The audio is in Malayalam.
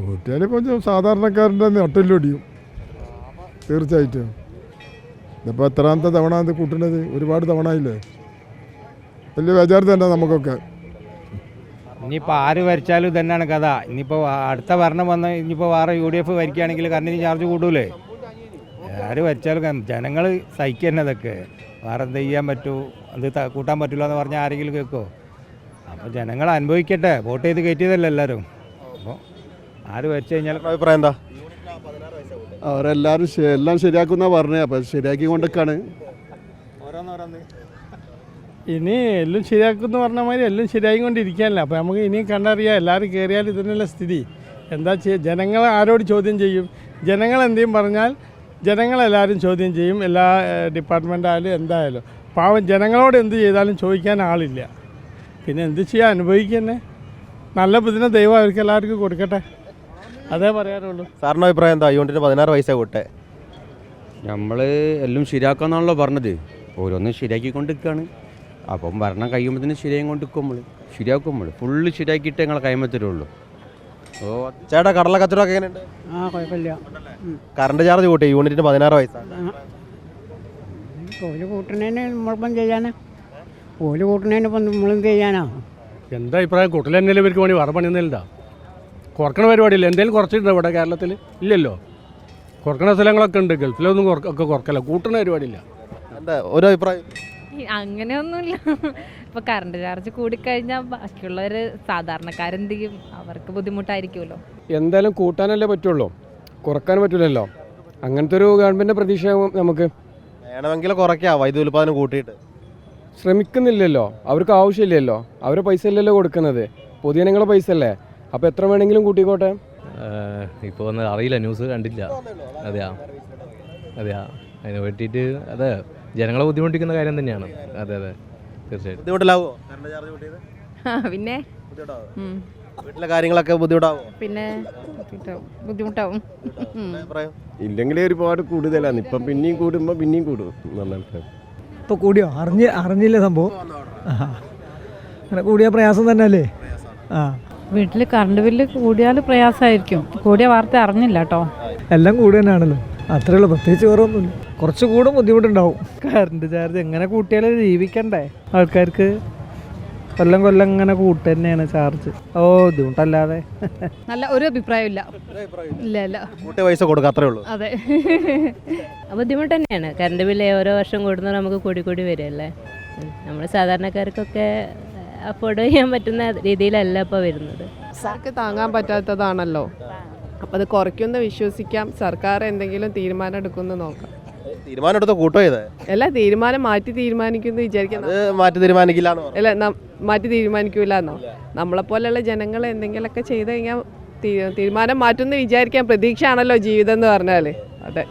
കൂട്ടിയാലിപ്പോൾ സാധാരണക്കാരൻ്റെ നട്ടെല്ലൊടിയും തീർച്ചയായിട്ടും. ഇതിപ്പോൾ എത്രാമത്തെ തവണ അത് കൂട്ടുന്നത്? ഒരുപാട് തവണ ആയില്ലേ. വലിയ ബേജാറ് തന്നെ നമുക്കൊക്കെ. ഇനിയിപ്പോൾ ആര് ഭരിച്ചാലും ഇതന്നെയാണ് കഥ. ഇനിയിപ്പോൾ അടുത്ത ഭരണം വന്ന് ഇനിയിപ്പോൾ വേറെ UDF ഭരിക്കുകയാണെങ്കിൽ കറണ്ടിന് ചാർജ് കൂട്ടൂലേ? ആര് ഭരിച്ചാലും ജനങ്ങൾ സഹിക്കുക തന്നെ അതൊക്കെ. വേറെ എന്ത് ചെയ്യാൻ പറ്റൂ? അത് കൂട്ടാൻ പറ്റില്ല എന്ന് പറഞ്ഞാൽ ആരെങ്കിലും കേൾക്കുമോ? അപ്പോൾ ജനങ്ങൾ അനുഭവിക്കട്ടെ. വോട്ട് ചെയ്ത് കയറ്റിയതല്ല എല്ലാവരും. അപ്പോൾ ആര് ഭരിച്ചു കഴിഞ്ഞാൽ അഭിപ്രായം എന്താ? അവരെല്ലാവരും എല്ലാം ശരിയാക്കുന്ന പറഞ്ഞത്. അപ്പം ശരിയാക്കി കൊണ്ടൊക്കെയാണ്. ഇനി എല്ലാം ശരിയാക്കുമെന്ന് പറഞ്ഞ മാതിരി എല്ലാം ശരിയായിക്കൊണ്ടിരിക്കാനല്ല. അപ്പോൾ നമുക്ക് ഇനിയും കണ്ടറിയാം. എല്ലാവരും കയറിയാൽ ഇതിനുള്ള സ്ഥിതി എന്താ ചെയ്യുക? ജനങ്ങൾ ആരോട് ചോദ്യം ചെയ്യും? ജനങ്ങൾ എന്തെങ്കിലും പറഞ്ഞാൽ ജനങ്ങളെല്ലാവരും ചോദ്യം ചെയ്യും. എല്ലാ ഡിപ്പാർട്ട്മെൻ്റ് ആയാലും എന്തായാലും. പാവം ജനങ്ങളോട് എന്ത് ചെയ്താലും ചോദിക്കാൻ ആളില്ല. പിന്നെ എന്ത് ചെയ്യാൻ? അനുഭവിക്കന്നെ. നല്ല ബുദ്ധിനെ ദൈവം അവർക്ക് എല്ലാവർക്കും കൊടുക്കട്ടെ. അതേ പറയാനുള്ളൂ. സാറിൻ്റെ അഭിപ്രായം എന്താ? യൂണിറ്റിന് 16 വയസ്സാണ് കൂട്ടെ. നമ്മൾ എല്ലാം ശരിയാക്കാന്നാണല്ലോ പറഞ്ഞത്. ഓരോന്നും ശരിയാക്കിക്കൊണ്ടിരിക്കുകയാണ്. അപ്പം ഭരണം കഴിയുമ്പോഴത്തേനും ശരിയാക്കും നമ്മൾ ഫുള്ള് ശരിയാക്കിയിട്ട് ഞങ്ങളെ കൈമത്തരുള്ളൂ. ചേട്ടാ, കടല കച്ചവടമൊക്കെ എങ്ങനെയുണ്ട്? കുഴപ്പമില്ല. കറണ്ട് ചാർജ് കൂട്ടി. യൂണിറ്റിന് 16 വയസ്സാണ്. ഓല് കൂട്ടുന്നതിന് നമ്മളിപ്പം ചെയ്യാനാ? ഓല് കൂട്ടുന്നതിന് ഇപ്പം നമ്മളും ചെയ്യാനാ? എന്താ അഭിപ്രായം? കൂട്ടൽ തന്നെയല്ലേ ഇവർക്ക് വേണ്ടി വേറെ പണിയൊന്നുമില്ല. കുറക്കണ പരിപാടിയില്ല. എന്തെങ്കിലും കുറച്ചിട്ടുണ്ടോ ഇവിടെ കേരളത്തിൽ? ഇല്ലല്ലോ. കുറക്കണ സ്ഥലങ്ങളൊക്കെ ഉണ്ട്. ഗൾഫിലൊന്നും ഒക്കെ കുറക്കല്ല. കൂട്ടുന്ന പരിപാടിയില്ല. എന്താ ഒരു അഭിപ്രായം? അങ്ങനെയൊന്നുമില്ല. ഇപ്പോൾ കറണ്ട് ചാർജ് കൂടിക്കഴിഞ്ഞാൽ ബാക്കിയുള്ളവർ സാധാരണക്കാരെന്ത് ചെയ്യും? അവർക്ക് ബുദ്ധിമുട്ടായിരിക്കുമല്ലോ. എന്തായാലും കൂട്ടാനല്ലേ പറ്റുള്ളൂ, കുറക്കാൻ പറ്റില്ലല്ലോ. അങ്ങനത്തെ ഒരു ഗവൺമെൻറ് പ്രതീക്ഷ നമുക്ക് വേണമെങ്കിൽ കുറയ്ക്കാം. വൈദ്യുതി ഉൽപ്പാദനം കൂട്ടിയിട്ട് ശ്രമിക്കുന്നില്ലല്ലോ. അവർക്ക് ആവശ്യമില്ലല്ലോ. അവരെ പൈസ അല്ലല്ലോ കൊടുക്കുന്നത്, പൊതുജനങ്ങളെ പൈസ അല്ലേ. അപ്പോൾ എത്ര വേണമെങ്കിലും കൂട്ടിക്കോട്ടെ. ഇപ്പോൾ ഒന്ന് അറിയില്ല, ന്യൂസ് കണ്ടില്ല. അതെയാ അതിന് വേണ്ടിയിട്ട് അതെ ജനങ്ങളെ ബുദ്ധിമുട്ടിക്കുന്ന കാര്യം തന്നെയാണ്. അതെ തീർച്ചയായിട്ടും. ബുദ്ധിമുട്ടിലാവോ കറണ്ട് ചാർജ് കൂട്ടിയത്? പിന്നെ വീട്ടിലെ കാര്യങ്ങളൊക്കെ ബുദ്ധിമുട്ടാവോ? പിന്നെ ബുദ്ധിമുട്ടാവും. ഇല്ലെങ്കിലേ ഒരുപാട് കൂടുതലാണ്. ഇപ്പം പിന്നെയും കൂടുമ്പോൾ പിന്നെയും കൂടും. ഇപ്പോൾ കൂടിയോ? അറിഞ്ഞില്ല സംഭവം. അങ്ങനെ കൂടിയ പ്രയാസം തന്നെ അല്ലേ? വീട്ടിൽ കറണ്ട് ബില്ല് കൂടിയാൽ പ്രയാസമായിരിക്കും. കൂടിയ വാർത്ത അറിഞ്ഞില്ല കേട്ടോ. എല്ലാം കൂടി തന്നെയാണല്ലോ. അത്രേ ഉള്ളൂ, പ്രത്യേകിച്ച് വേറൊന്നുമില്ല. കുറച്ച് കൂടും ബുദ്ധിമുട്ടുണ്ടാവും. കറണ്ട് ചാർജ് എങ്ങനെ കൂട്ടിയാലും ജീവിക്കണ്ടേ ആൾക്കാർക്ക്? കൊല്ലം ഇങ്ങനെ കൂട്ട് തന്നെയാണ് ചാർജ്. ബുദ്ധിമുട്ടല്ലാതെ നല്ല ഒരു അഭിപ്രായം ഇല്ല. കൂട്ടിയ പൈസ കൊടുക്കുക, അത്രേ ഉള്ളൂ. അതെ, ബുദ്ധിമുട്ട് തന്നെയാണ്. കറണ്ട് ബില്ല് ഓരോ വർഷം കൂടുന്നത് നമുക്ക് കൂടി വരുമല്ലേ. നമ്മൾ സാധാരണക്കാർക്കൊക്കെ അഫോർഡ് ചെയ്യാൻ പറ്റുന്ന രീതിയിലല്ല ഇപ്പോൾ വരുന്നത്. സർക്കാർക്ക് താങ്ങാൻ പറ്റാത്തതാണല്ലോ. അപ്പം അത് കുറയ്ക്കുമെന്ന് വിശ്വസിക്കാം. സർക്കാർ എന്തെങ്കിലും തീരുമാനം എടുക്കുമെന്ന് നോക്കാം. തീരുമാനം എടുത്ത് കൂട്ടോ ചെയ്തേ? അല്ല, തീരുമാനം മാറ്റി തീരുമാനിക്കുമെന്ന് വിചാരിക്കാം. മാറ്റി തീരുമാനിക്കില്ല? അല്ല, മാറ്റി തീരുമാനിക്കൂല എന്നോ? നമ്മളെപ്പോലെയുള്ള ജനങ്ങൾ എന്തെങ്കിലുമൊക്കെ ചെയ്ത് കഴിഞ്ഞാൽ തീരുമാനം മാറ്റുമെന്ന് വിചാരിക്കാം. പ്രതീക്ഷ ആണല്ലോ ജീവിതം എന്ന് പറഞ്ഞാൽ. അതെ.